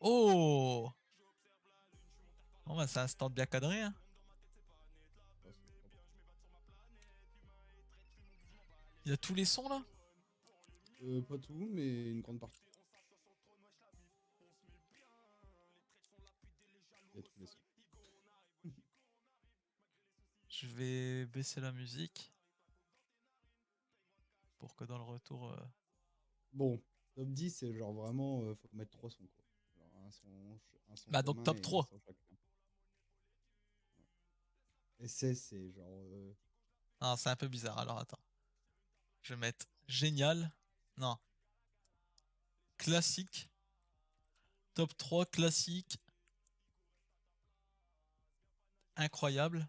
Oh! Bon, bah, c'est un stand bien cadré, hein. Ah, c'est propre. Il y a tous les sons là? Pas tout, mais une grande partie. Il y a tous les sons. Je vais baisser la musique pour que dans le retour. Bon, top 10, c'est genre vraiment, faut mettre 3 sons, quoi. Genre un son Bah, donc commun top et un 3. son chacun. Et c'est genre. Ah, c'est un peu bizarre. Alors attends. Je vais mettre génial. Non. Classique. Top 3 classique. Incroyable.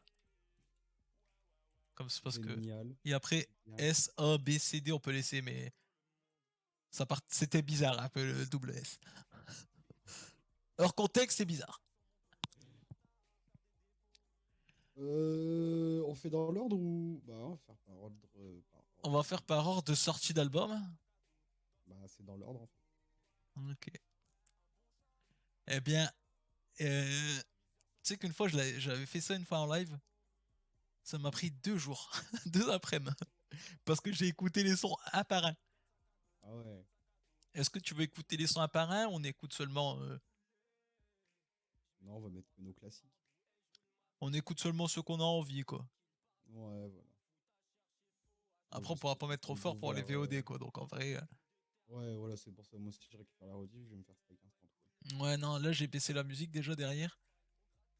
Comme c'est parce que. Génial. Et après, Bien. S, A, B, C, D, on peut laisser, mais. C'était bizarre un peu le double S. Hors contexte, c'est bizarre. On fait dans l'ordre ou. Bah, on va faire par ordre. On va faire par ordre de sortie d'album. Bah, c'est dans l'ordre en fait. Ok. Eh bien, tu sais qu'une fois, j'avais fait ça une fois en live. Ça m'a Mhm. pris 2 jours, 2 après-midi, parce que j'ai écouté les sons un par un. Ah ouais. Est-ce que tu veux écouter les sons un par un ou on écoute seulement, Non, on va mettre que nos classiques. ceux qu'on a envie, quoi. Ouais, voilà. Moi, Après, on je pourra sais pas que mettre trop quand fort pour les Beauvoir. VOD, quoi. Donc en vrai, Ouais, voilà, c'est pour ça. Moi, si je récupère la rediff, je vais me faire Strike Instant, quoi. ouais, non, là j'ai baissé la musique déjà derrière.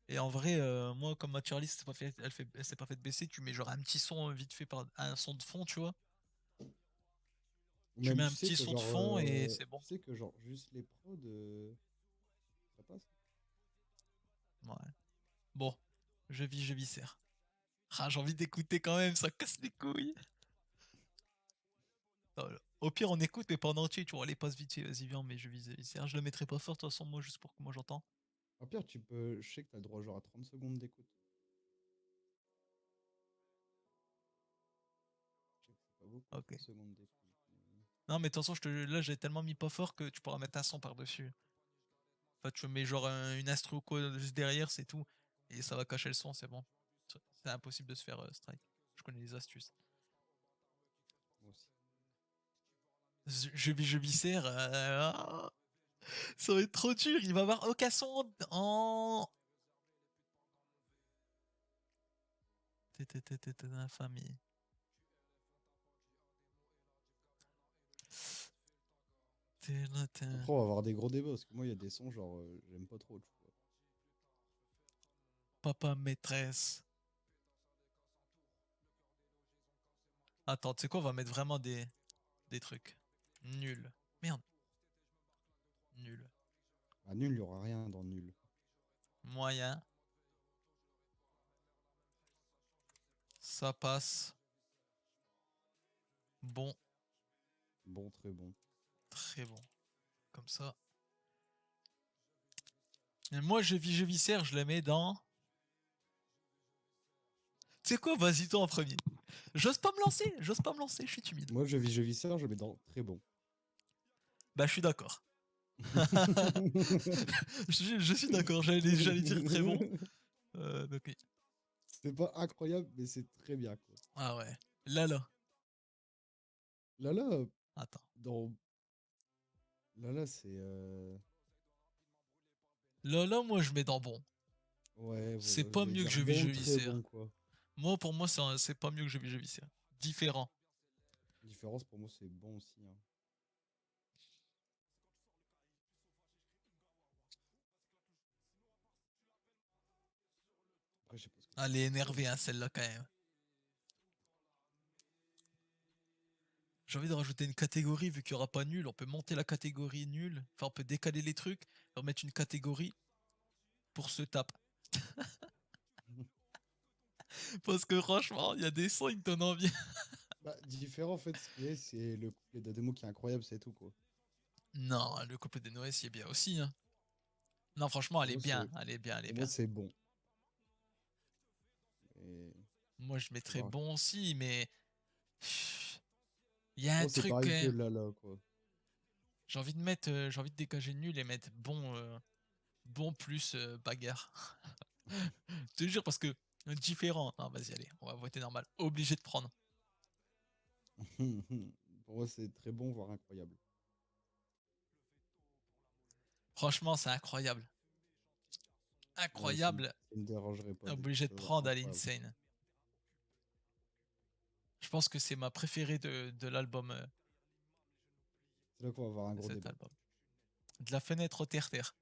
Et en vrai, moi, comme ma tier list, elle s'est pas fait baisser. Tu mets genre un petit son vite fait par un son de fond, tu vois. Ou Tu même, mets un petit son de fond et c'est bon. tu sais que genre, juste les prods, ça passe. Ouais. Bon, je viscère. Ah, j'ai envie d'écouter quand même, ça casse les couilles. Au pire, on écoute, mais pas en entier, tu vois, les passes vite fait, vas-y, viens, mais je viscère. Je le mettrai pas fort, de toute façon, moi, juste pour que moi j'entends. Au pire, tu peux. Je sais que t'as le droit genre à 30 secondes d'écoute. Je sais que c'est pas beaucoup, Ok. 30 secondes d'écoute. Non, mais de toute façon, là, j'ai tellement mis pas fort que tu pourras mettre un son par-dessus. Enfin, tu mets genre une instru ou quoi juste derrière, c'est tout. Et ça va cacher le son, c'est bon. C'est impossible de se faire strike. Je connais les astuces. Moi aussi. Je viscère. Ça va être trop dur. Il va avoir aucun son en. T'es infamie. Après, on va avoir des gros débats parce que moi, il y a des sons, genre, j'aime pas trop, tu vois. Papa maîtresse. Attends, tu sais quoi, on va mettre vraiment des trucs. Nul. Merde. Nul. Ah, nul, il y aura rien dans nul. Moyen. Ça passe. Bon. Bon, très bon. Très bon. Comme ça. Et moi, je viscère, je le mets dans. Tu sais quoi, vas-y toi en premier. J'ose pas me lancer, je suis timide. Moi, je vis ça, je mets dans très bon. Bah, je suis d'accord. Je suis d'accord, j'allais dire très bon. Donc oui. C'est pas incroyable, mais c'est très bien, quoi. Ah ouais. Là. Là, Attends. dans. Là, c'est. Là, moi, je mets dans bon. Ouais, C'est voilà, pas j'allais mieux que dire je bon, très viscère. bon, quoi. Moi, pour moi, c'est pas mieux que je viscère. Différent. Différence, pour moi, c'est bon aussi, hein. Après, je sais pas ce que t'en Elle est penses, toi. énervée, hein, celle-là, quand même. J'ai envie de rajouter une catégorie, vu qu'il n'y aura pas nul. On peut monter la catégorie nul. Enfin, on peut décaler les trucs. Et remettre une catégorie pour ce tape. Parce que franchement, il y a des sons qui me donnent envie. Bah, différent, en fait, ce qui est, c'est le couplet d'Ademo qui est incroyable, c'est tout, quoi. Non, le couple des Noël, il est bien aussi, hein. Non, franchement, Pour moi, c'est elle est pour moi, bien. c'est bon. Et Moi, je faut mettrais voir. bon aussi, mais il y a un Moi, c'est truc. pareil que Lala, quoi. j'ai envie de dégager nul et mettre bon, bon plus, bagarre. Je te jure parce que différent non vas-y allez, on va voter normal. Obligé de prendre. Pour moi, c'est très bon, voire incroyable. Franchement, c'est incroyable. Ouais, Incroyable, ça me dérangerait pas d'être obligé de prendre à incroyable. l'insane. Je pense que c'est ma préférée de l'album, C'est là qu'on va avoir un de gros cet débat. album. De la fenêtre au terre-terre.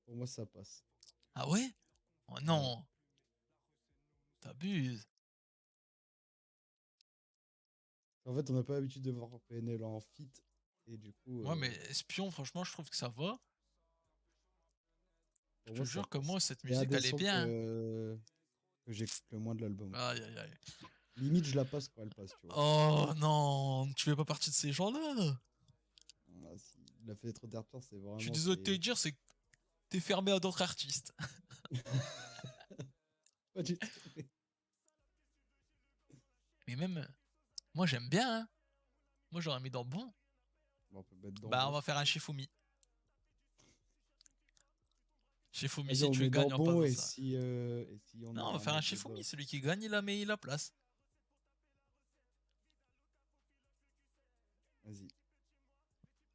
Pour moi, ça passe. Ah ouais? Oh Ouais. non, t'abuses. En fait, on n'a pas l'habitude de voir PNL en fit. Et du coup, Moi, mais Espion, franchement, je trouve que ça va. Je pour te moi, ça jure que passe. moi, cette C'est un musique, des elle est sons bien, hein. que j'écoute le moins de l'album. Aïe, aïe, aïe. Limite, je la passe quand elle passe, tu vois. Oh non, tu fais pas partie de ces gens-là. Ah, si. La fenêtre d'Arthur, c'est Je suis vraiment. désolé de te le dire, c'est que t'es fermé à d'autres artistes. Pas du tout. Mais même, moi, j'aime bien, hein. Moi, j'aurais mis dans bon. Bon, on peut mettre dans Bah, on bon. va faire un Shifumi. Shifumi, Vas-y, si on tu met dans gagnes, on passe bon dans et ça. si on Non, a on va un faire un autre débat. Shifumi. Celui qui gagne, il a mis la place. Vas-y.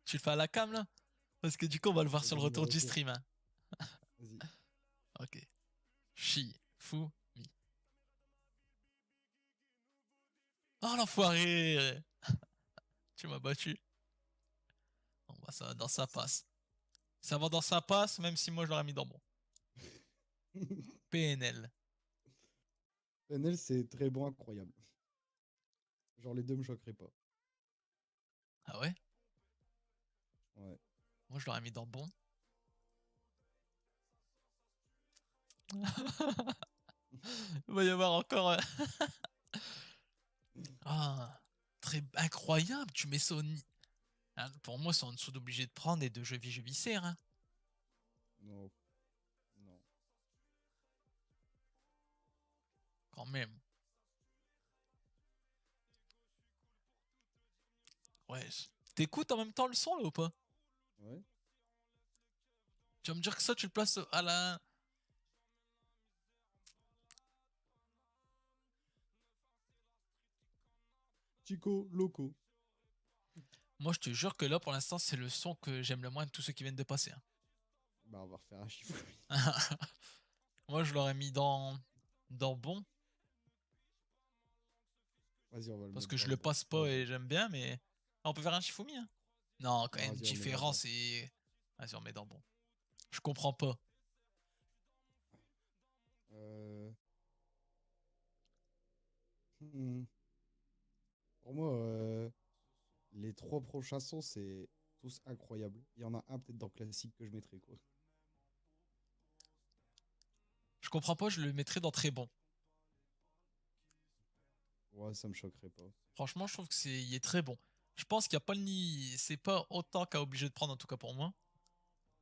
Tu le fais à la cam, là? Parce que du coup, on va le voir sur le Regarde le retour du retour. stream, hein. Vas-y. Ok. Shifumi. Oh, l'enfoiré! Tu m'as battu. Bon, bah, ça va dans sa passe. Ça va dans sa passe, même si moi, je l'aurais mis dans bon. PNL. PNL, c'est très bon, incroyable. Genre, les deux me choqueraient pas. Ah ouais? Ouais. Moi, je l'aurais mis dans bon. Il va y avoir encore. Ah, très incroyable. Tu mets ça hein, pour moi, c'est en dessous d'obligé de prendre et de je vis serre, hein. Non. Non. Quand même. Ouais. T'écoutes en même temps le son là ou pas? Ouais. Tu vas me dire que ça, tu le places à la. Chico, loco. Moi, je te jure que là, pour l'instant, c'est le son que j'aime le moins de tous ceux qui viennent de passer, Bah, on va refaire un chiffre. hein. Moi, je l'aurais mis dans bon Vas-y, on va le parce mettre que je dans le bon. passe Dans pas bon. et j'aime bien, mais ah, on peut faire un Shifumi, hein. Non, quand Non, même, vas-y, on met dans différent, bon. c'est. Vas-y, on met dans bon. Je comprends pas. Euh... hmm. Pour moi, les trois prochains sons, c'est tous incroyables. Il y en a un peut-être dans classique que je mettrais, quoi. Je comprends pas, je le mettrais dans très bon. Ouais, ça me choquerait pas. Franchement, je trouve que il est très bon. Je pense qu'il y a pas le ni. C'est pas autant qu'à obligé de prendre, en tout cas pour moi.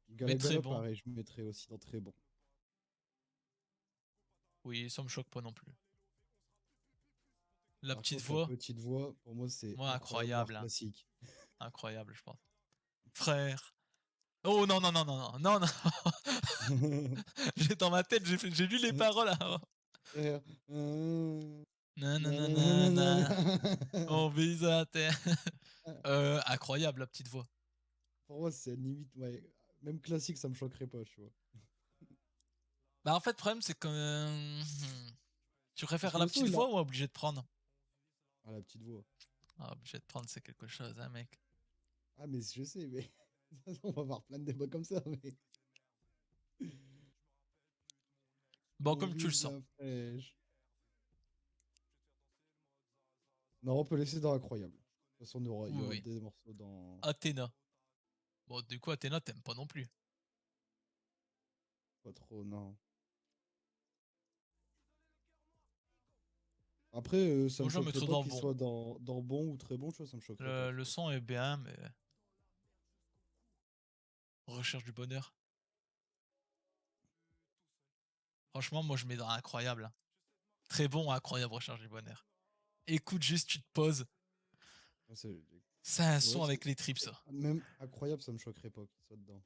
Mais très Galagala, bon. pareil, je mettrais aussi dans très bon. Oui, ça me choque pas non plus. La Par petite contre, la voix, petite voix, pour moi, c'est moi, incroyable, voire incroyable, hein. classique. Incroyable, je pense. Frère. Oh non, non, non, non, non, non, non. J'ai dans ma tête, j'ai lu les paroles avant. Frère, Non, non, non, non, non. nanana. On vise à terre. Incroyable, la petite voix. Pour moi, c'est limite, ouais. Même classique, ça me choquerait pas, tu vois. Bah, en fait, le problème, c'est que. Tu Parce préfères que la le son, petite il a. voix ou obligé de prendre? Ah, la petite voix. Ah, obligé de prendre, c'est quelque chose, hein, mec. Ah, mais je sais, mais. On va avoir plein de débats comme ça, mais. Bon, On comme tu le vise sens. la fraîche. Non, on peut laisser dans incroyable. De toute façon, il y Oui, aura oui. des morceaux dans. Athéna. Bon, du coup, Athéna, t'aimes pas non plus. Pas trop, non. Après, ça Moi, me je le choquerait mettrais pas dans qu'il bon. soit dans bon ou très bon, tu vois, ça me choquerait pas, tu Le vois. son est bien, mais. Recherche du bonheur. Franchement, moi, je mets dans incroyable, hein. Très bon, incroyable, recherche du bonheur. Écoute juste, tu te poses. Ah, C'est un C'est vrai son que avec les tripes, ça. même incroyable, ça me choquerait pas qu'il soit dedans.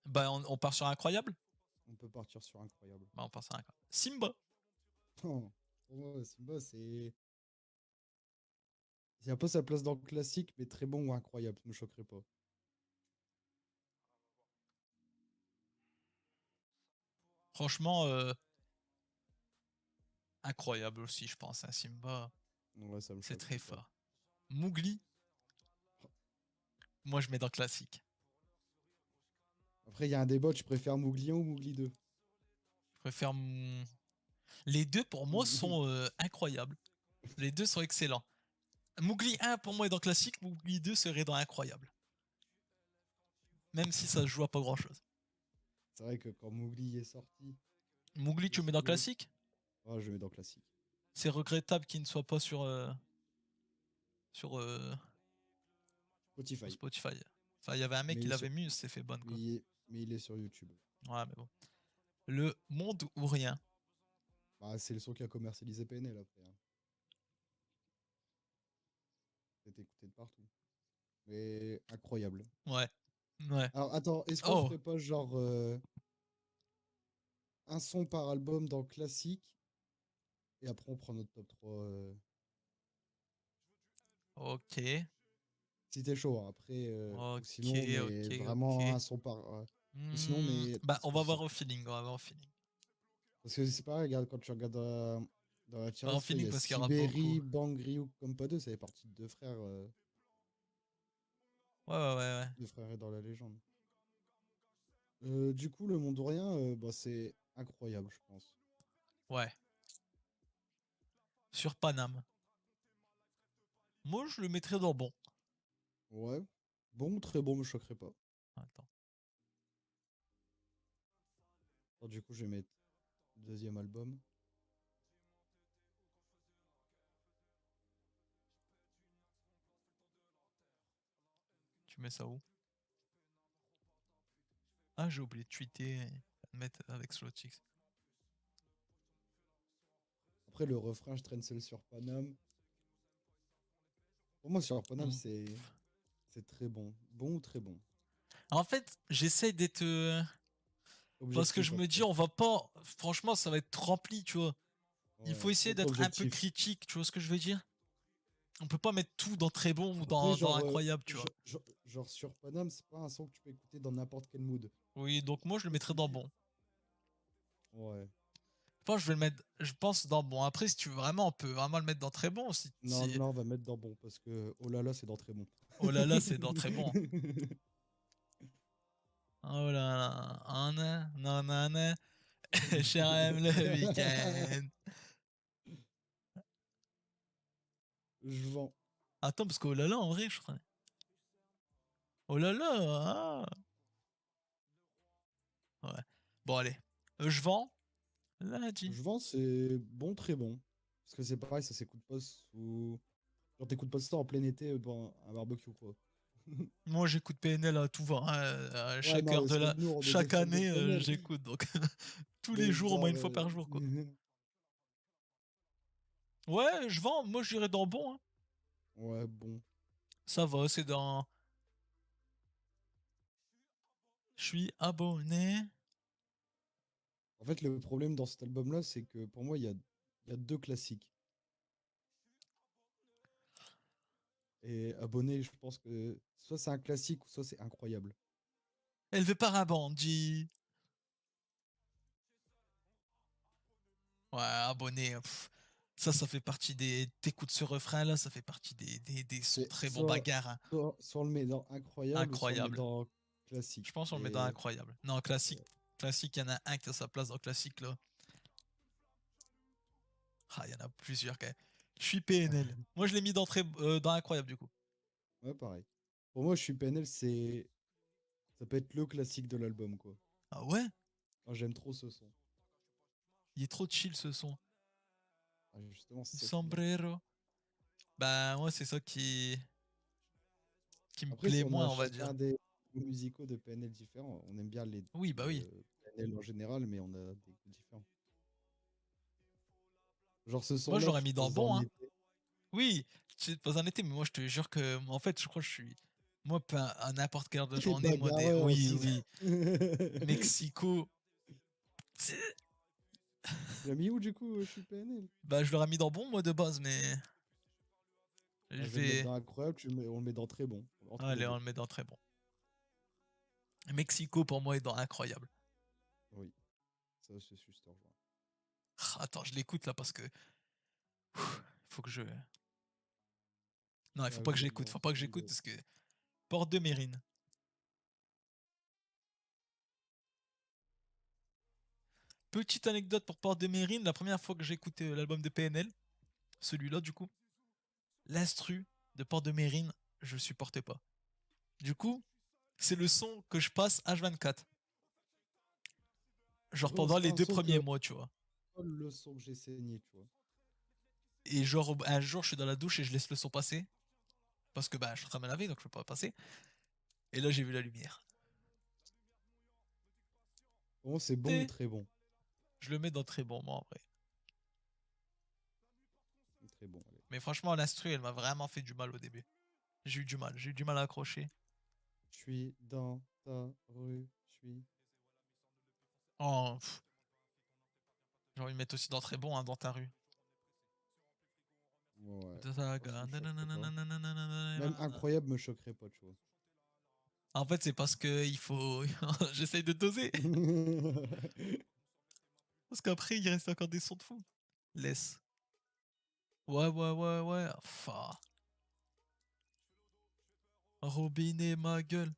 Bah, on part sur incroyable? On peut partir sur incroyable. Bah, on part sur incroyable. Simba. Non, pour moi, Simba, c'est un peu sa place dans le classique, mais très bon ou incroyable, ça me choquerait pas. Franchement, incroyable aussi, je pense. Un Simba, Ouais, ça me c'est très choquerait pas. fort. Mowgli, moi, je mets dans classique. Après, il y a un débat, tu préfères Mowgli 1 ou Mowgli 2? Je préfère. Les deux, pour moi, sont incroyables. Les deux sont excellents. Mowgli 1, pour moi, est dans classique. Mowgli 2 serait dans incroyable. Même si ça se joue à pas grand chose. C'est vrai que quand Mowgli est sorti Mowgli, au tu le mets dans cinéma, classique? je le mets dans classique. C'est regrettable qu'il ne soit pas sur Spotify. Spotify. Enfin, il y avait un mec Mais qui il est sur, l'avait mis, c'est fait bonne, mais quoi. il est, mais il est sur YouTube. Ouais, mais bon. Le monde ou rien. Bah, c'est le son qui a commercialisé PNL après, hein. C'est écouté de partout. Mais incroyable. Ouais. Ouais. Alors, attends, est-ce qu'on Oh. ferait pas genre un son par album dans classique et après on prend notre top 3 Ok. si t'es chaud, hein. Après, ou Ok. sinon, mais Ok. vraiment Ok. un son par. Ou sinon, mais. Bah, Parce on que, va voir au feeling. On va voir au feeling. parce que c'est pareil, regarde, quand tu regardes dans la On va voir au tier tu vois, il y feeling a parce qu'il y aura beaucoup. Sibéri, Bangri ou Compa 2, ça fait partie de Ouais, ouais, ouais, ouais. deux frères dans la légende. Du coup, le Mondorien, bah, c'est incroyable, je pense. Ouais. Sur Paname. Moi, je le mettrais dans bon. Ouais. Bon, très bon, me choquerait pas. Attends. Alors, du coup, je vais mettre deuxième album. Tu mets ça où? Ah, j'ai oublié de tweeter et de mettre avec Slotix. Après, le refrain, je traîne seul sur Paname. Pour moi, sur Paname, Mm. c'est très bon. Bon ou très bon. En fait, j'essaie d'être. Parce que je Objectif me dis, après. on va pas. Franchement, ça va être rempli, tu vois. Il faut Ouais, faut essayer être d'être un peu objectif. critique, tu vois ce que je veux dire? On peut pas mettre tout dans très bon ou Après, dans incroyable, tu vois. genre sur Paname, c'est pas un son que tu peux écouter dans n'importe quel mood. Oui, donc moi je le mettrais dans bon. Ouais. Je pense que je vais le mettre, je pense dans bon. Après, si tu veux vraiment, on peut vraiment le mettre dans très bon. Non, non, on va mettre dans bon parce que oh là là, c'est dans très bon. Oh là là, c'est dans très bon. Oh là là, non, non, j'aime le week-end. Je vends. Attends, parce que oh là là, en vrai, je crois. Oh là là, ah. Ouais. Bon, allez. Je vends. Lundi. Je vends, c'est bon, très bon. Parce que c'est pareil, ça s'écoute pas sous. Genre, t'écoutes pas ça en plein été devant un barbecue, quoi. Moi, j'écoute PNL à tout va, hein, à Ouais, chaque non, heure mais de c'est la, nous, on est des chaque fans de année, PNL. j'écoute. Donc, tous les Mais jours, au moins genre. une fois par jour, quoi. Ouais, je vends. Moi, je dirais dans bon, hein. Ouais, bon. Ça va, c'est dans. Je suis abonné. En fait, le problème dans cet album-là, c'est que pour moi, il y a deux classiques. Et abonné, je pense que soit c'est un classique ou soit c'est incroyable. Élevé par un bandit. Ouais, abonné. Ça fait partie des. T'écoutes ce refrain-là, ça fait partie des sons C'est très bons bagarres, hein. soit on le met dans incroyable ou soit on le met Incroyable. dans Je classique. pense qu'on le met dans Et incroyable. Non, classique. Classique, il y en a un qui a sa place dans classique, là. Ah, il y en a plusieurs, quand même. Je suis PNL. Moi, je l'ai mis dans incroyable, du coup. ouais, pareil. Pour moi, je suis PNL, ça peut être le classique de l'album, quoi. Ah ouais? Ah, j'aime trop ce son. Il est trop chill, ce son. Ah, justement, c'est ça qui me plaît. Sombrero. Bah, moi, c'est ça qui me Après, si plaît on a moins, on va dire. chacun des goûts musicaux de PNL différents, on aime bien Oui, bah oui. le PNL en général, mais on a des goûts différents. Genre ce Moi, je son-là, l'aurais tu mis poses dans en bon, hein. été. Oui, tu te poses un été, mais moi, je te jure que, en fait, je crois que je suis moi, peu à n'importe quelle heure de T'es journée, moi, des bagarreur oui, aussi. oui, Mexico, Tu l'as mis où du coup, je suis PNL? bah, je l'aurais mis dans bon, moi, de base, mais Ah, je je vais le mettre vais dans incroyable, on le met dans très bon. Entre les allez, on deux. le met dans très bon. Mexico, pour moi, est dans incroyable. Oui, ça, c'est juste, je te rejoins. Attends, je l'écoute là parce que il faut que je non, il faut Ah, pas que j'écoute, faut pas que j'écoute parce que Porte de Mérine. Petite anecdote pour Porte de Mérine, la première fois que j'ai écouté l'album de PNL, celui-là du coup, l'instru de Porte de Mérine, je supportais pas. Du coup, c'est le son que je passe H24. Genre Vraiment, pendant c'est les pas un 2 son premiers que. mois, tu vois. Pas le son que j'ai saigné, tu vois. Et genre un jour, je suis dans la douche et je laisse le son passer parce que bah je suis en train de me laver donc je peux pas passer. Et là, j'ai vu la lumière. Vraiment, c'est bon ou Et très bon? je le mets dans très bon moi en vrai. Très bon, allez. Mais franchement, l'instru, elle m'a vraiment fait du mal au début. J'ai eu du mal à accrocher. Je suis dans ta rue, je suis. Oh, j'ai envie de mettre aussi dans très bon, hein, dans ta rue. Ouais, moi, ça Saga, me choquerait pas. Même nananananananananana. incroyable me choquerait pas, tu vois. En fait, c'est parce que il faut. J'essaye de doser. Parce qu'après, il reste encore des sons de fou. Laisse. Ouais, ouais, ouais, ouais. Enfin. Robinet, ma gueule.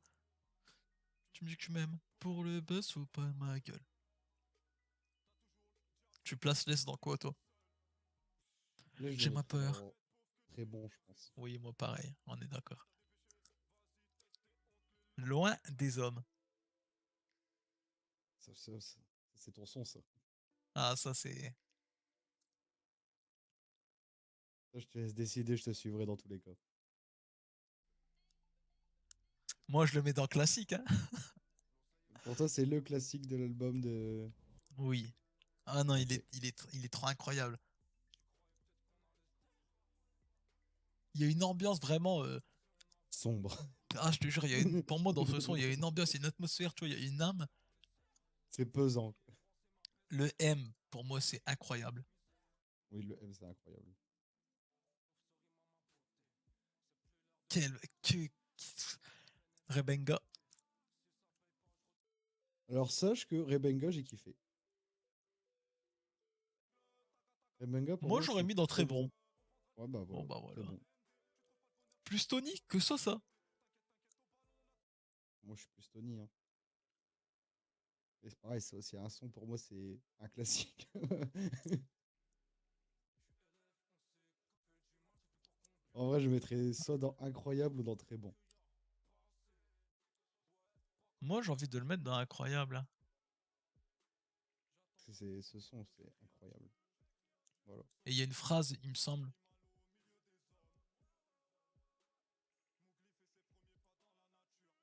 Tu me dis que tu m'aimes pour le buzz ou pas ma gueule? Tu places laisse dans quoi, toi? Là, je le J'ai ma mettrais peur. dans très bon, je pense. Oui, moi pareil, on est d'accord. Loin des hommes. C'est ton son, ça. Ah, ça c'est. Ça, je te laisse décider, je te suivrai dans tous les cas. Moi, je le mets dans classique, hein. Pour toi, c'est le classique de l'album de. Oui. Ah non, Ok. il est trop incroyable. Il y a une ambiance vraiment. Sombre. Ah, je te jure, pour moi, dans ce son, il y a une ambiance, il y a une atmosphère, tu vois, il y a une âme. C'est pesant. Le M, pour moi, c'est incroyable. Oui, le M, c'est incroyable. Quel. Que. Rebenga. Alors, sache que Rebenga, j'ai kiffé. Rebenga, pour Moi, moi, j'aurais c'est mis dans très très bon. bon. Ouais, bah Bon, voilà, bah très voilà. bon. Plus Tony que ça. Moi, je suis plus Tony, hein. Et c'est pareil, c'est aussi un son, pour moi, c'est un classique. En vrai, je mettrais soit dans incroyable ou dans très bon. Moi, j'ai envie de le mettre dans incroyable, hein. Ce son, c'est incroyable. Voilà. Et il y a une phrase, il me semble.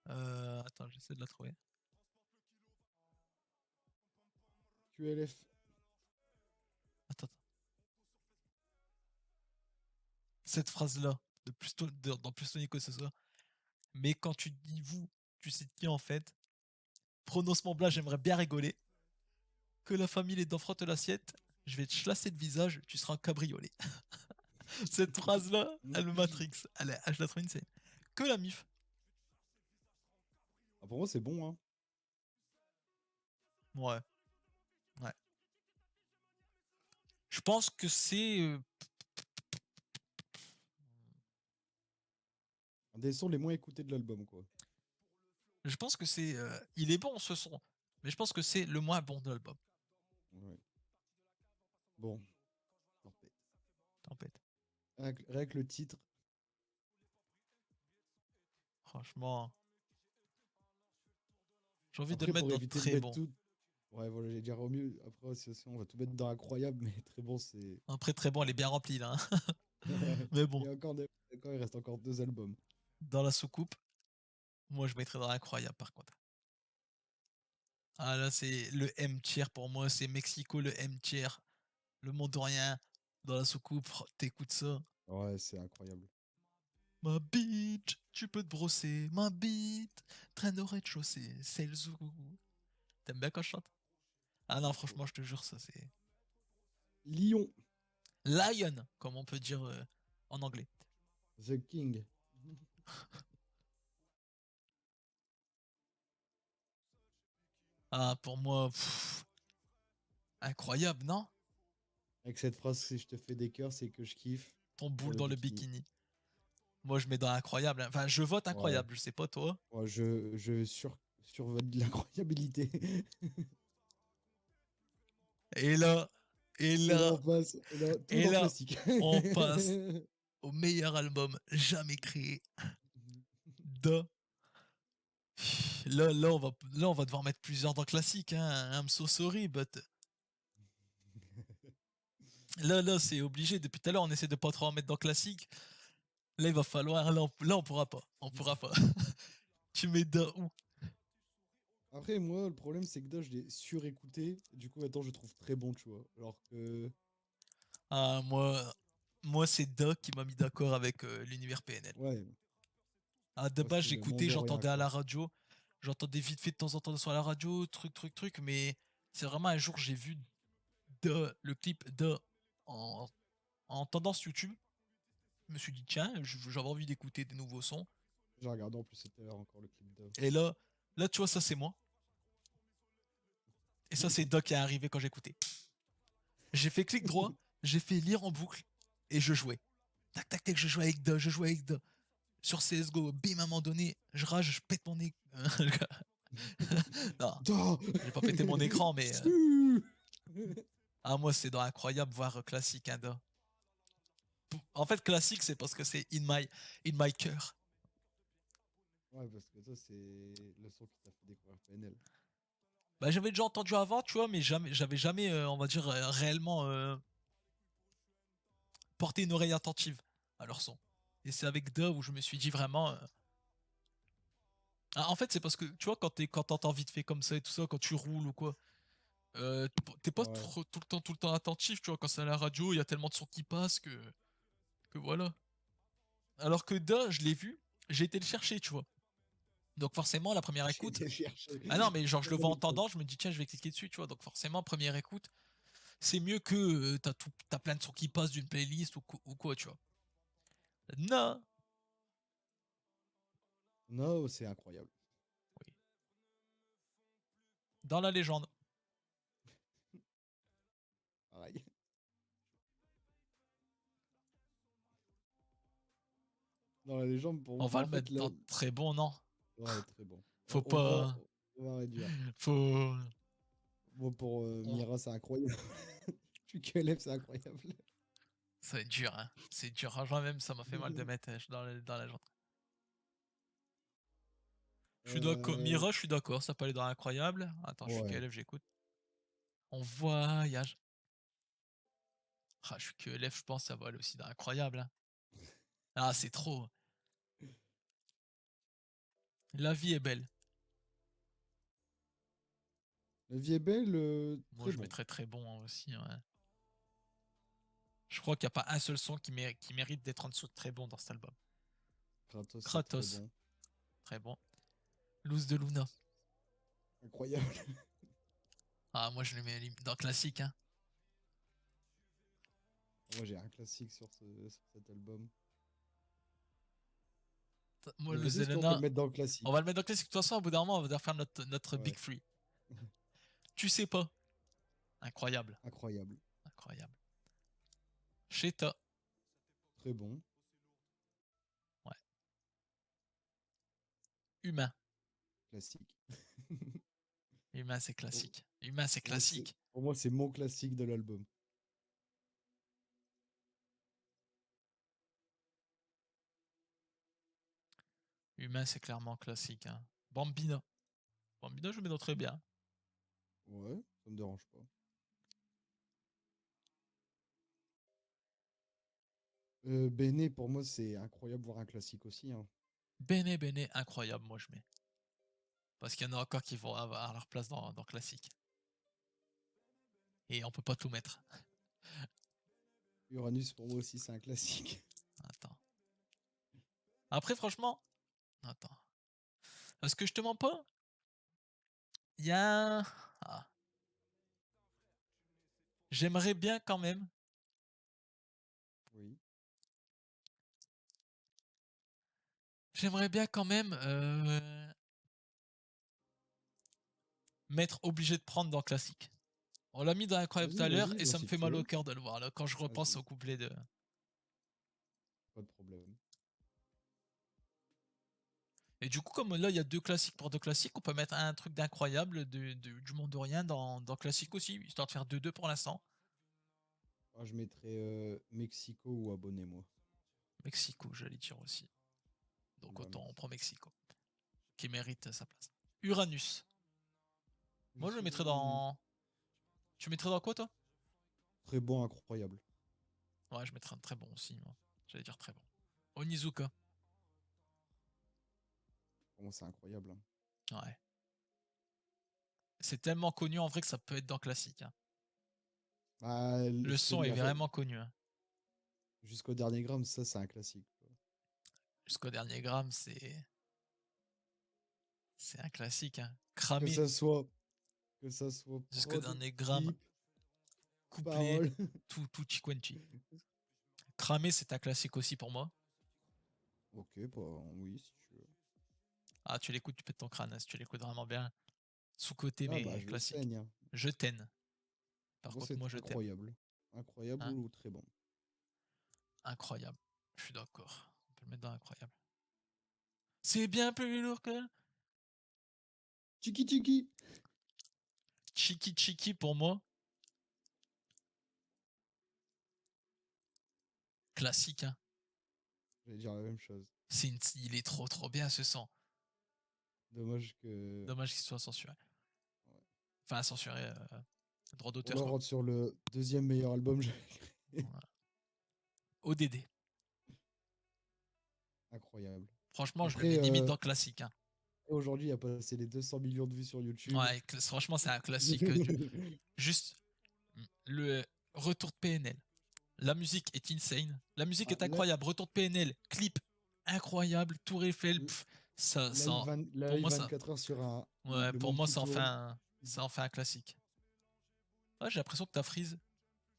Attends, j'essaie de la trouver. QLF. Attends, attends. Cette phrase-là, dans Plus Tony que ce soit. Mais quand tu dis vous, tu sais qui en fait? Prononcement blanc, j'aimerais bien rigoler. Que la famille les dents frottent l'assiette, je vais te chlasser le visage, tu seras un cabriolet. Cette phrase-là, elle me matrix. Je la trouve insane. Que la mif. Ah, pour moi, c'est bon, hein. Ouais, ouais. Je pense que c'est. Un des sons les moins écoutés de l'album, quoi. Je pense que c'est. Il est bon ce son, mais je pense que c'est le moins bon de l'album. Ouais. Bon, tempête. Tempête. Rien que le titre. Franchement, j'ai envie de le Après, mettre pour dans éviter de très mettre bon. tout. Ouais, voilà, j'ai dit au mieux. Après, on va tout mettre dans incroyable, mais très bon, c'est. Après, très bon, elle est bien remplie là, hein. Mais bon, Et encore, il reste encore deux albums. dans la soucoupe, moi je mettrais dans l'incroyable par contre. Ah là, c'est le M tier pour moi, c'est Mexico, le M tier. Le monde de rien, dans la soucoupe, t'écoutes ça. Ouais, c'est incroyable. Ma bitch, tu peux te brosser, ma bite, traîne au rez-de-chaussée, c'est le zoo. T'aimes bien quand je chante? Ah non, De fou. franchement, je te jure, ça c'est. Lyon, Lion, comme on peut dire en anglais. The King. Ah, pour moi, incroyable, non? Avec cette phrase, si je te fais des cœurs, c'est que je kiffe Ton dans boule le dans le bikini. bikini. Moi, je mets dans incroyable, hein. Enfin, je vote Ouais, incroyable, je sais pas toi. ouais, je survole de l'incroyabilité. Et là, et Et là, là, on passe, et là, tout et dans là, classique. on passe au meilleur album jamais créé. Da. Là, on va devoir mettre plusieurs dans classique, hein. I'm so sorry, but là, c'est obligé. Depuis tout à l'heure, on essaie de pas trop en mettre dans classique. Là, il va falloir. Là, on pourra pas. On pourra pas. Tu mets da où? Après, moi, le problème, c'est que là, je l'ai surécouté. Du coup, maintenant, je le trouve très bon, tu vois. Alors que, Ah, moi c'est Da qui m'a mis d'accord avec l'univers PNL. ouais, Ah, de moi, base, c'était le j'écoutais, Mandalorian, j'entendais à quoi. la radio. J'entendais vite fait de temps en temps sur la radio, truc. Mais c'est vraiment un jour, j'ai vu Da, le clip Da en, en tendance YouTube. Je me suis dit, tiens, j'avais envie d'écouter des nouveaux sons. J'ai regardé en plus, c'était encore le clip de. Et là, tu vois, ça c'est moi. Et ça, c'est Da qui est arrivé quand j'écoutais. J'ai fait clic droit, j'ai fait lire en boucle et je jouais. Tac, je jouais avec Da, je jouais avec Da. Sur CSGO, bim, à un moment donné, je rage, je pète mon écran. Non, Da j'ai pas pété mon écran, mais. Su Ah, moi, c'est dans incroyable, voire classique, hein, Da. En fait, classique, c'est parce que c'est in my cœur. Ouais, parce que ça, c'est le son qui t'a fait découvrir PNL. Bah, j'avais déjà entendu avant, tu vois, mais j'avais jamais, on va dire, réellement porté une oreille attentive à leur son. Et c'est avec Da où je me suis dit vraiment. Ah, en fait, c'est parce que, tu vois, quand t'entends vite fait comme ça et tout ça, quand tu roules ou quoi, t'es pas Ouais. tout le temps attentif, tu vois, quand c'est à la radio, il y a tellement de sons qui passent que voilà. Alors que Da, je l'ai vu, j'ai été le chercher, tu vois. Donc forcément, la première J'ai écoute. été chercher. Ah non, mais genre, je le Très vois belle en expression. tendant, je me dis, tiens, je vais cliquer dessus, tu vois. Donc forcément, première écoute, c'est mieux que t'as plein de sons qui passent d'une playlist ou quoi, tu vois. Non. Non, c'est incroyable. Oui. Dans la légende. Pareil. Dans la légende, pour On moi. va Bah, en le mettre fait, là. dans très bon, non. Ouais, très bon. Faut On va, pas. on va réduire. Faut. Moi, pour on- Mira, c'est incroyable. Tu KLF, c'est incroyable. Ça va être dur, hein. C'est dur. Franchement, même, ça m'a fait mal de mettre dans la légende. Je suis d'accord. Euh, Mira, je suis d'accord. Ça peut aller dans l'incroyable. Attends, je suis ouais. KLF, j'écoute. On voyage. Ah, je suis KLF, je pense, ça va aller aussi dans l'incroyable, hein. Ah, c'est trop. La vie est belle. La vie est belle, Moi, très je bon. mettrais très bon hein, aussi, ouais. Je crois qu'il n'y a pas un seul son qui mérite d'être en dessous de très bon dans cet album. Kratos, c'est très Kratos, bon. très bon. Luz de Luna. Incroyable. Ah, moi, je le mets dans classique, hein. Moi, j'ai un classique sur cet album. Moi, Mais Luz vas-y, de est-ce qu'on peut le Luna, mettre dans le on va classique? le mettre dans classique. De toute façon, au bout d'un moment, on va devoir faire notre Big Ouais. Free. Tu sais pas. Incroyable. Incroyable. Incroyable. Sheta. Très bon. Ouais. Humain. Classique. Humain, c'est Pour, classique. Humain, c'est classique. pour moi, c'est mon classique de l'album. Humain, c'est clairement classique, hein. Bambina. Bambina, je le mets dans très bien. Ouais, ça me dérange pas. Bene, pour moi, c'est incroyable, voir un classique aussi, hein. Bene, incroyable, moi, je mets. Parce qu'il y en a encore qui vont avoir leur place dans classique. Et on peut pas tout mettre. Uranus, pour moi aussi, c'est un classique. Après, franchement, attends. Parce que je te mens pas, il y a. Ah. J'aimerais bien quand même. Oui. J'aimerais bien quand même m'être obligé de prendre dans classique. On l'a mis dans Incroyable tout Vas-y, à l'heure vas-y, et bah, ça me si fait tu mal au veux. cœur de le voir là quand je repense Vas-y, au couplet de. pas de problème. Et du coup, comme là il y a deux classiques pour deux classiques, on peut mettre un truc d'incroyable du monde de rien dans classique aussi, histoire de faire 2-2 pour l'instant. Ah, je mettrais Mexico ou Abonnez-moi. Mexico, j'allais dire aussi. Donc Bah, autant on merci. prend Mexico, qui mérite sa place. Uranus. Moi je le Monsieur mettrais Uranus. dans. Tu mettrais dans quoi toi? Très bon, incroyable. Ouais, je mettrais un très bon aussi, moi. J'allais dire très bon. Onizuka. Pour moi, c'est incroyable, hein. Ouais. C'est tellement connu en vrai que ça peut être dans classique, hein. Ah, Le son est en fait, vraiment connu, hein. jusqu'au dernier gramme, ça, c'est un classique, quoi. Jusqu'au dernier gramme, c'est un classique, hein. Que Cramé ça soit, que ça soit jusqu'au prod, dernier gramme, clip, couplet, parole. tout chiquanchi. Cramé, c'est un classique aussi pour moi. Ok, bah, oui, si tu veux. Ah, tu l'écoutes, tu pètes ton crâne, hein, si tu l'écoutes vraiment bien. Sous-côté, Ah, bah, mais je le classique. saigne, hein. Je t'aime. Pour Par moi, contre, c'est moi, je t'aime. incroyable. Incroyable Hein, ou très bon. incroyable. Je suis d'accord. On peut le mettre dans incroyable. C'est bien plus lourd que. Chiki Chiki! Chiki Chiki pour moi. Classique, hein. J'allais dire la même chose. Il est trop bien ce son. Dommage que. Dommage qu'il soit censuré. Ouais. Enfin, censuré, droit On d'auteur, le quoi. rentre sur le deuxième meilleur album jamais créé. Voilà. ODD. Incroyable. Franchement, je le Après, mets limite dans classique, hein. aujourd'hui, il a passé les 200 millions de vues sur YouTube. Ouais, franchement, c'est un classique. Juste le retour de PNL. La musique est insane. La musique Ah, est incroyable. Retour de PNL, clip incroyable. Tour Eiffel, live, pour live moi, ça, 24 heures sur ouais, le pour monde moi, qui tourne. ça en fait un classique. Ouais, j'ai l'impression que ta frise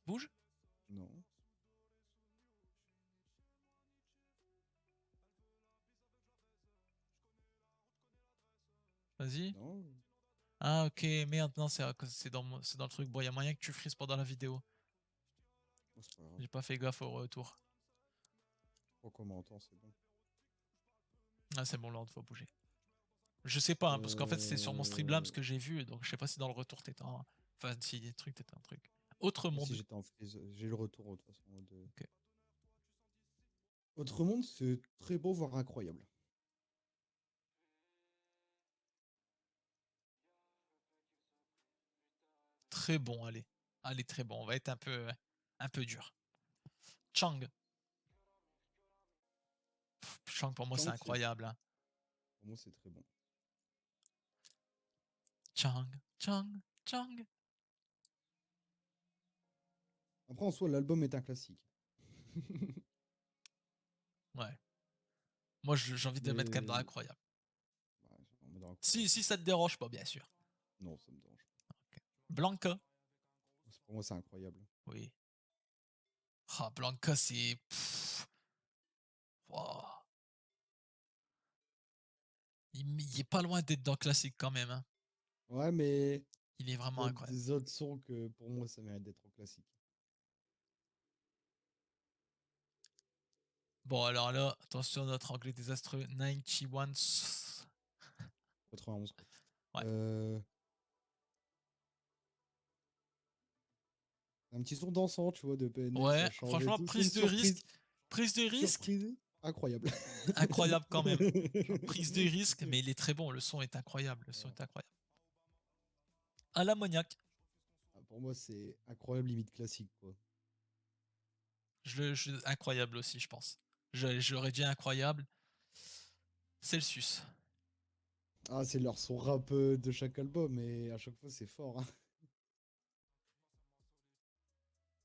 bouge. Non, Vas-y. non, Ah, ok, merde, non, c'est dans le truc. Bon, il y a moyen que tu frises pendant la vidéo. oh, c'est pas grave. J'ai pas fait gaffe au retour. Pour qu'on m'entend, c'est bon. Ah, c'est bon, là, on faut bouger. Je sais pas, hein, parce qu'en fait, c'est sur mon Streamlabs Euh... que j'ai vu, donc je sais pas si dans le retour t'étais en. Enfin, si des trucs, t'étais un truc. Autre Si monde. j'étais en freeze, j'ai le retour de toute façon. Ok. Autre monde, c'est très beau, voire incroyable. Très bon, allez. Allez, très bon. On va être un peu dur. Chang. Chang, pour moi, c'est Chang, c'est incroyable, hein. pour moi, c'est très bon. Chang, Chang, Chang. Après, en soi, l'album est un classique. Ouais. Moi, j'ai envie de le mettre quand même dans Mais incroyable. bah, on met dans incroyable. Si ça te dérange pas, bien sûr. Non, ça me dérange pas. Ok. Blanca. Pour moi, c'est incroyable. Oui. Ah, Blanca, c'est. Wow. Il est pas loin d'être dans classique quand même, hein. Ouais, mais Il est il y vraiment a incroyable. des autres sons que pour moi, ça mérite d'être en classique. Bon, alors là, attention, notre anglais désastreux. 91. 91, quoi. Ouais. Euh, un petit son dansant, tu vois, de PNL, Ouais, ça change et franchement, tout. C'est une surprise. prise de risque, Surprise incroyable. incroyable quand même. Genre, prise de risque, mais il est très bon. Le son est incroyable. Le son Voilà. est incroyable. À l'ammoniaque. Ah, pour moi, c'est incroyable, limite classique, quoi. Incroyable aussi, je pense. J'aurais dit incroyable. Celsius. Ah, c'est leur son rap de chaque album, et à chaque fois, c'est fort, hein.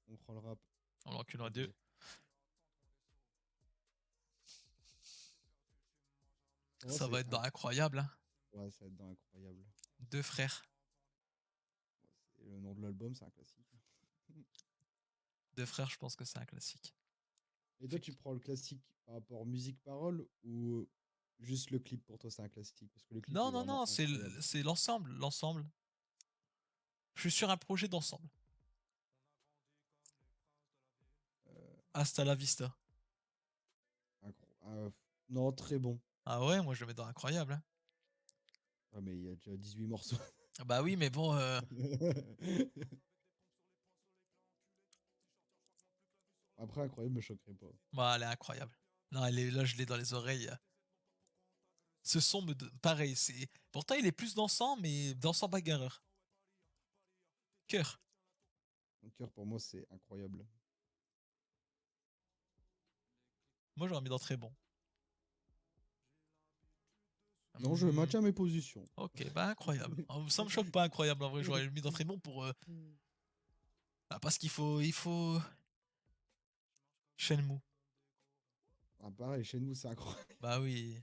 On prend le rap. On l'encule à deux. Obligé. Pour moi, Ça va c'est être dans incroyable, hein. ouais, ça va être dans incroyable. Deux frères. Et le nom de l'album, c'est un classique. Deux frères, je pense que c'est un classique. Et toi, tu prends le classique par rapport musique-parole ou juste le clip pour toi, c'est un classique? Parce que le clip Non, est non, vraiment non, incroyable. c'est l'ensemble, l'ensemble. Je suis sur un projet d'ensemble. Euh, Hasta la vista. non, très bon. Ah ouais, moi je le mets dans incroyable, hein. Ah, mais il y a déjà 18 morceaux. Ah bah oui, mais bon, Après, incroyable, me choquerait pas. bah, elle est incroyable. Non, là, je l'ai dans les oreilles. Ce son pareil, c'est. Pourtant, il est plus dansant, mais dansant bagarreur. Cœur. Mon cœur, pour moi, c'est incroyable. Moi, j'aurais mis dans très bon. Non, je Hum, maintiens mes positions. ok, bah incroyable. Ça me choque pas incroyable en vrai. J'aurais mis dans très bon pour. Bah, parce qu'il faut. Shenmue. Ah, pareil, chez nous, c'est incroyable. Bah oui.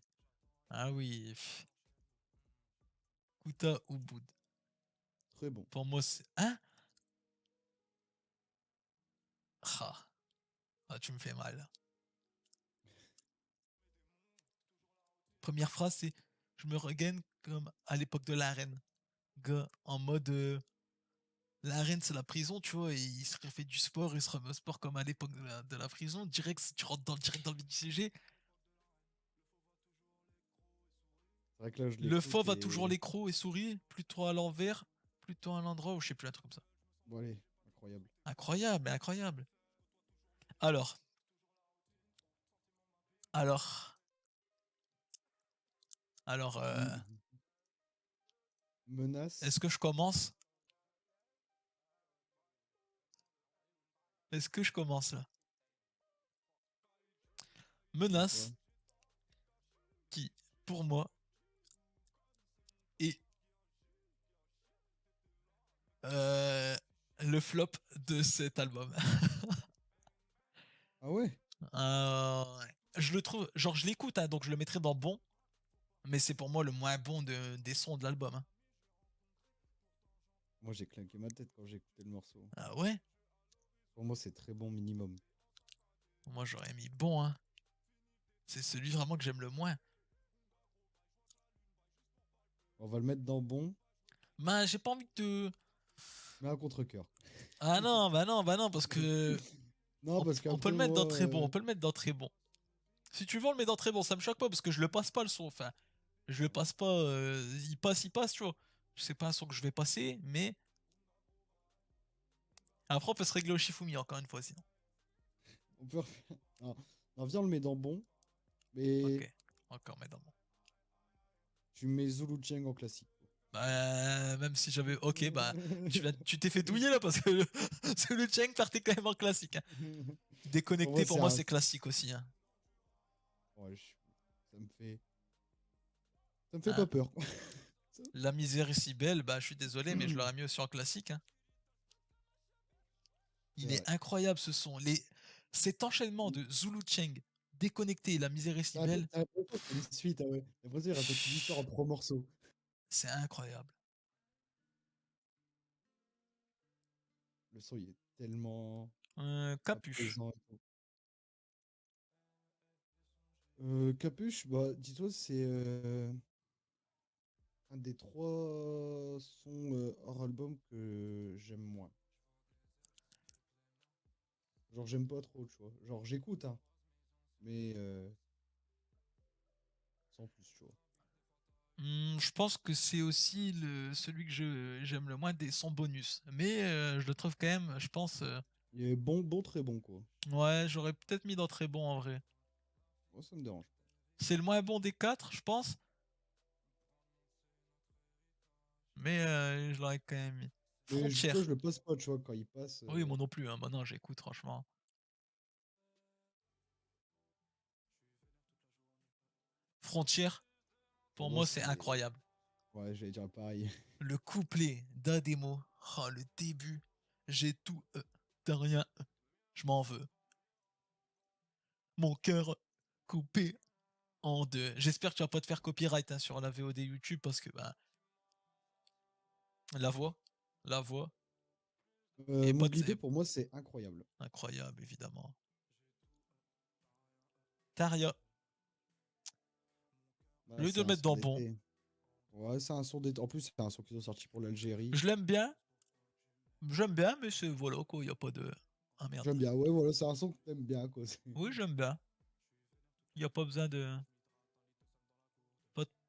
Ah oui. Kuta Ubud. Très bon. Pour moi, c'est. Hein? Ah. Ah, tu me fais mal. Première phrase, c'est je me regagne comme à l'époque de l'arène. Gars, en mode l'arène, c'est la prison, tu vois, et il se refait du sport, il se remet au sport comme à l'époque de la prison. Direct, tu rentres direct dans le vif du sujet. C'est vrai que là, je Le l'écoute fauve a toujours et. les crocs et sourit, plutôt à l'envers, plutôt à l'endroit, ou je sais plus, un truc comme ça. Bon, allez, incroyable. Incroyable, incroyable. Alors, alors, alors, est-ce Menace. que je commence? Est-ce que je commence là? À toi. Menace, qui, pour moi, est euh, le flop de cet album. Ah ouais? Ouais. Je le trouve, genre je l'écoute, hein, donc je le mettrai dans bon, mais c'est pour moi le moins bon des sons de l'album, hein. Moi, j'ai claqué ma tête quand j'ai écouté le morceau. Ah ouais? Pour moi, c'est très bon minimum. Moi j'aurais mis bon, hein. C'est celui vraiment que j'aime le moins. On va le mettre dans bon, Ben j'ai pas envie de. mais à contre-cœur. Ah non, bah non, bah non, parce que Non, parce on peut qu'après, le mettre moi, dans très bon, on peut le mettre dans très bon. Si tu veux, on le met dans très bon, ça me choque pas parce que je le passe pas le son. Enfin, je le passe pas, il passe, tu vois. C'est pas un son que je vais passer, mais après on peut se régler au Shifumi encore une fois sinon. on peut refaire. Non, non, viens, on le met dans bon, mais Ok, encore mettre dans bon. tu mets Zulu Cheng en classique. Bah, même si j'avais. Ok, bah, tu t'es fait douiller là parce que le Cheng partait quand même en classique, hein. Pour moi, Déconnecté, pour c'est moi, un. c'est classique aussi, hein. Ouais, ça me fait. Ça me fait pas Hein. peur. La misère est si belle, bah, je suis désolé, mais je l'aurais mis aussi en classique, hein. C'est Il est vrai. incroyable ce son. Cet enchaînement de Zulu Cheng, déconnecté, la misère est si belle, T'as l'impression que c'est une suite, ah ouais. T'as l'impression qu'il raconte une histoire en 3 morceaux. c'est incroyable. Le son, il est tellement Capuche. apaisant et tout. Capuche, bah, dis-toi, c'est un des 3 sons hors album que j'aime moins. Genre, j'aime pas trop, tu vois. Genre, j'écoute, hein, mais sans plus, tu vois. Je pense que c'est aussi celui que j'aime le moins des sons bonus. Mais je le trouve quand même, je pense. Il est bon, bon, très bon, quoi. Ouais, j'aurais peut-être mis dans très bon en vrai. Moi, ça me dérange C'est le moins bon des quatre, je pense. Mais je l'aurais quand même mis. mais dis-toi, je Frontière. le passe pas, tu vois, quand il passe. Oui, moi non plus, hein. Maintenant, j'écoute, franchement. Frontière, Pour pour moi, moi, c'est c'est. incroyable. Ouais, j'allais dire pareil. Le couplet d'Ademo. Oh, le début. J'ai tout. T'as rien. Je m'en veux. Mon cœur coupé. en deux. J'espère que tu vas pas te faire copyright hein, sur la VOD YouTube parce que bah, la voix, la voix et bot Mowgli 2, c'est pour moi, c'est incroyable. incroyable évidemment. Taria, au Bah, lieu de c'est le un mettre son dans bon, d'été. Ouais, c'est un son d'été. En plus, c'est un son qu'ils ont sorti pour l'Algérie. je l'aime bien, mais c'est voilà quoi, y a pas de ah merde. J'aime bien. Ouais, voilà, c'est un son que t'aimes bien, quoi. Oui, j'aime bien. Y a pas besoin de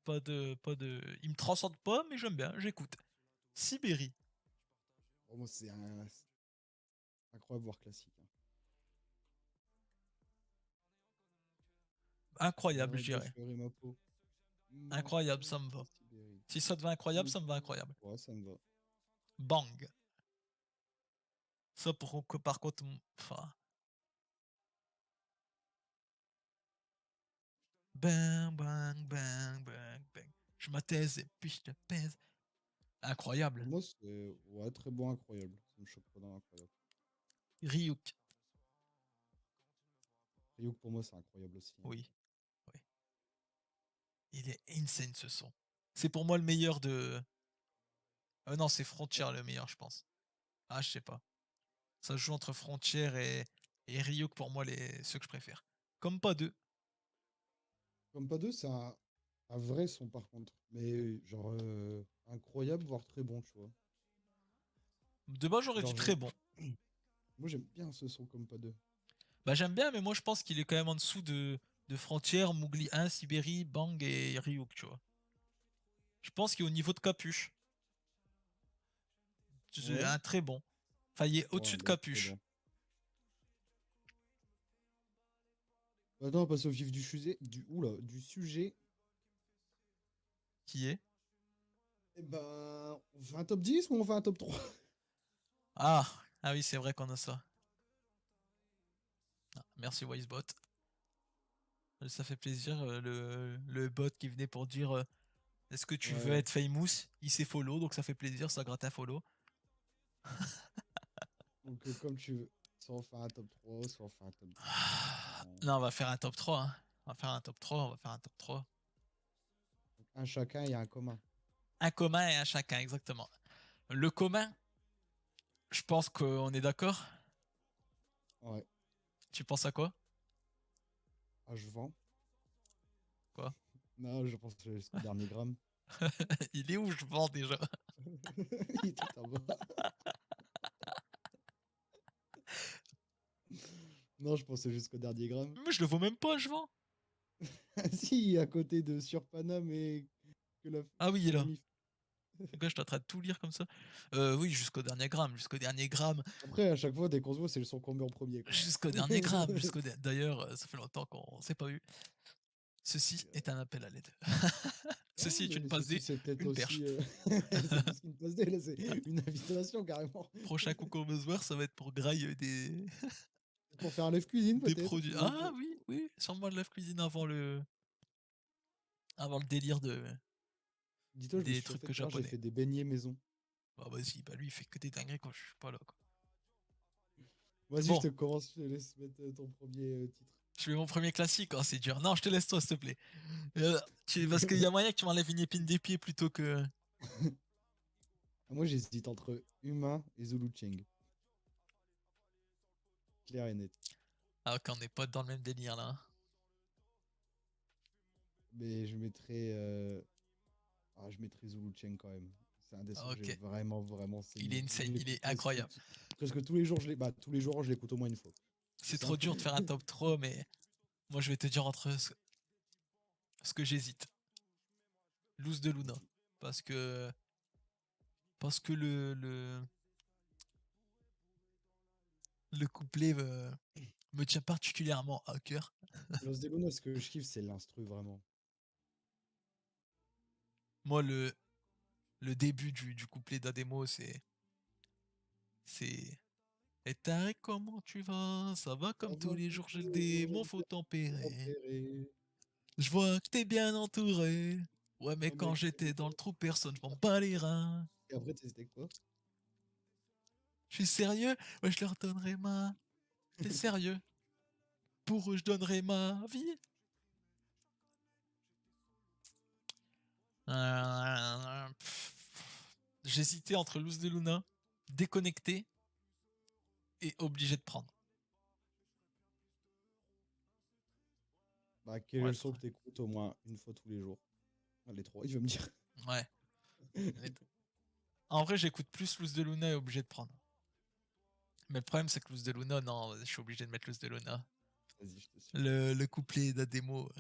pas de il me transcende pas mais j'aime bien, j'écoute. Sibérie, Pour moi, c'est incroyable, voire classique, hein. incroyable, je Arrête dirais. d'effleurer ma peau. Ma Incroyable, peau ça me de va. Sibérie. Si ça te va incroyable, ça me va incroyable. Ouais, ça me va. Bang. Ça par contre, enfin, bang, bang, bang, bang, bang. Je m'attaise et puis je te pèse. Pour Incroyable. moi, c'est ouais, très bon, incroyable. Ça me choque pas dans incroyable. Ryuk. Ryuk, pour moi, c'est incroyable aussi, hein. Oui, oui. Il est insane ce son. C'est pour moi le meilleur de. Non, c'est Frontier le meilleur, je pense. Ah, je sais pas. Ça se joue entre Frontier et Ryuk pour moi ceux que je préfère. Comme pas deux. Comme pas deux, c'est un vrai son, par contre. Mais genre, incroyable, voire très bon, tu vois. De bas, j'aurais dit Genre, très bon. moi, j'aime bien ce son comme pas deux. Bah, j'aime bien, mais moi, je pense qu'il est quand même en dessous de Frontier, Mowgli 1, Sibérie, Bang et Ryuk, tu vois. Je pense qu'il est au niveau de Capuche. C'est Ouais, un très bon. Enfin, il est ouais, au-dessus de il est très Capuche. bon. Maintenant, on passe au vif du sujet. Du sujet. Qui est Eh ben, on fait un top 10 ou on fait un top 3? Ah, ah oui, c'est vrai qu'on a ça. Ah, merci Wisebot. Ça fait plaisir. Le bot qui venait pour dire est-ce que tu veux Ouais. être famous? Il s'est follow, donc ça fait plaisir, ça gratte un follow. Donc, comme tu veux. Soit on fait un top 3, soit on fait un top 10. Non, on va faire un top 3, hein. On va faire un top 3, on va faire un top 3. Donc, un chacun et un commun. Un commun et un chacun, exactement. Le commun, je pense qu'on est d'accord. Ouais. Tu penses à quoi? Ah, je vends. Quoi? Non, je pense jusqu'au dernier gramme. Il est où je vends déjà? Il est tout en bas. Non, je pensais jusqu'au dernier gramme. Mais je le vois même pas, je vends. Ah si, à côté de Surpanam et que la Ah oui, il est là. Konami. Donc là, je suis en train de tout lire comme ça. Oui, jusqu'au dernier gramme, jusqu'au dernier gramme, Après, à chaque fois, dès qu'on se voit, c'est le son qu'on met en premier, quoi. jusqu'au dernier gramme, D'ailleurs, ça fait longtemps qu'on s'est pas eu. Ceci est un appel à l'aide. Non, Ceci est une mais passe ceci, D, c'est peut-être une perche. aussi. C'est plus qu'une passe D, là, c'est une invitation, carrément. Prochain coup qu'on veut se voir, ça va être pour graille Pour faire un live cuisine, des peut-être. produits. Ah oui, oui, sûrement de la cuisine avant le délire Dis-toi, je me des suis trucs refait tout à l'heure, j'ai japonais. fait des beignets maison. Bah vas-y, bah lui il fait que des dingueries quand je suis pas là quoi. Vas-y, je Bon, te commence, je te laisse mettre ton premier titre. je fais mon premier classique, oh, c'est dur. Non, je te laisse toi s'il te plaît. Parce qu'il y a moyen que tu m'enlèves une épine des pieds plutôt que. Moi, j'hésite entre Humain et Zulu Cheng. Clair et net. Ah ok, on n'est pas dans le même délire là. Mais je mettrais Zulu Cheng quand même. C'est un des sons que j'ai Ok, vraiment, vraiment il est saigné. Je insane, il l'écoute est incroyable. presque tous les jours. Tous les jours, je l'écoute au moins une fois. C'est C'est ça. trop dur de faire un top 3, mais moi je vais te dire entre ce que j'hésite. Loose de Luna. Vas-y. Parce que. Parce que le couplet me tient particulièrement à cœur. Los Delunos, ce que je kiffe, c'est l'instru, vraiment. Moi, le début du couplet d'Ademo, c'est. Et Tarek, comment tu vas? Ça va Ça comme tous va, les comme jours, tous j'ai le les jours, j'ai démon, le faut temps tempérer. tempéré. Je vois que t'es bien entouré. Ouais, mais Ouais, quand mec, j'étais dans le trou, personne, je m'en bats les reins. et après, c'était quoi? Je suis sérieux? Ouais, je leur donnerai ma. T'es sérieux? Pour eux, je donnerai ma vie. J'hésitais entre Luz de Luna, Déconnecté et Obligé de prendre. Bah, quel Pour est le être son que t'écoutes au moins une fois tous les jours? Ah, les trois, il va me dire. ouais. Les d En vrai, j'écoute plus Luz de Luna et Obligé de prendre. Mais le problème, c'est que Luz de Luna, non, je suis obligé de mettre Luz de Luna. Vas-y, je te suis. Le couplet de la démo,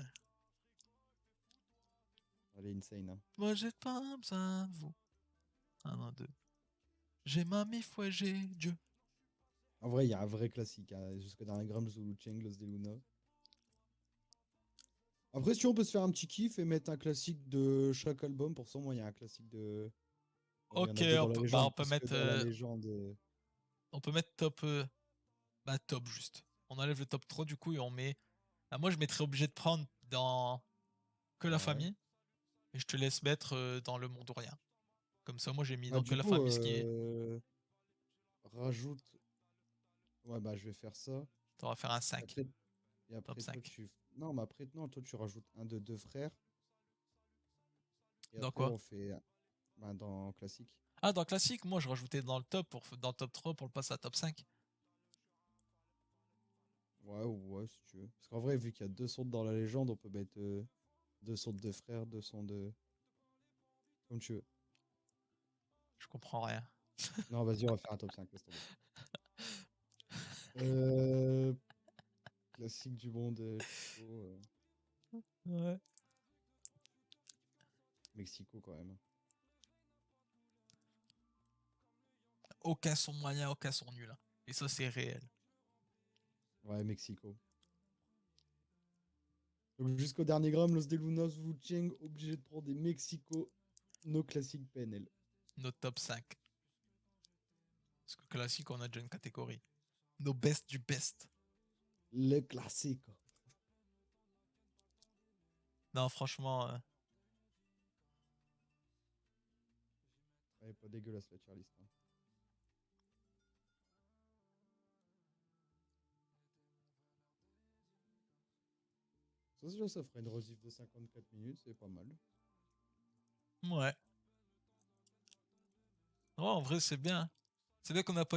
Elle est insane, hein. «Moi j'ai pas besoin de vous». 1, 2. J'ai ma mif, ouais, j'ai Dieu. En vrai, il y a un vrai classique, hein. Jusque dans les Grams Zulu Cheng, Los de Luna. Après, si tu veux, on peut se faire un petit kiff et mettre un classique de chaque album. Pour ça, moi, il y a un classique de. Il y en OK, a deux dans la on légende, peut puisque mettre, dans la légende. top, bah, top juste. On enlève le top 3 du coup et on met moi je mettrais Obligé de prendre dans Que la Ouais. famille et je te laisse mettre, dans Le monde ou rien. Comme ça, moi j'ai mis Bah, dans Que du la coup, famille ce qui est rajoute. Ouais, bah, je vais faire ça. tu auras faire un Et 5, après, et top après toi, 5. tu. Non, mais après, non, toi, tu rajoutes un de deux frères. Et Dans après, quoi? on fait. Bah, dans classique. Ah, dans classique, moi je rajoutais dans le top dans le top 3 pour le passer à top 5. Ouais, ouais, si tu veux. Parce qu'en vrai, vu qu'il y a deux sons dans la légende, on peut mettre deux sons de frères, deux sons de. Comme tu veux. Je comprends rien. Non, vas-y, on va faire un top 5, laisse tomber. Euh, Classique du monde, plutôt Ouais. Mexico quand même. Aucun son moyen, aucun son nul, hein. Et ça c'est réel. Ouais, Mexico. Donc jusqu'au dernier gramme, Los de Lunas, Wu Cheng, obligé de prendre des Mexico, nos classiques PNL. Notre top 5. Parce que classique, on a déjà une catégorie. Nos best du best. Les classiques. Non, franchement, Elle est pas dégueulasse la tier list, hein. Ça, déjà, ça ferait une rediff de 54 minutes, c'est pas mal. ouais. Ouais, en vrai, c'est bien. C'est bien qu'on a pas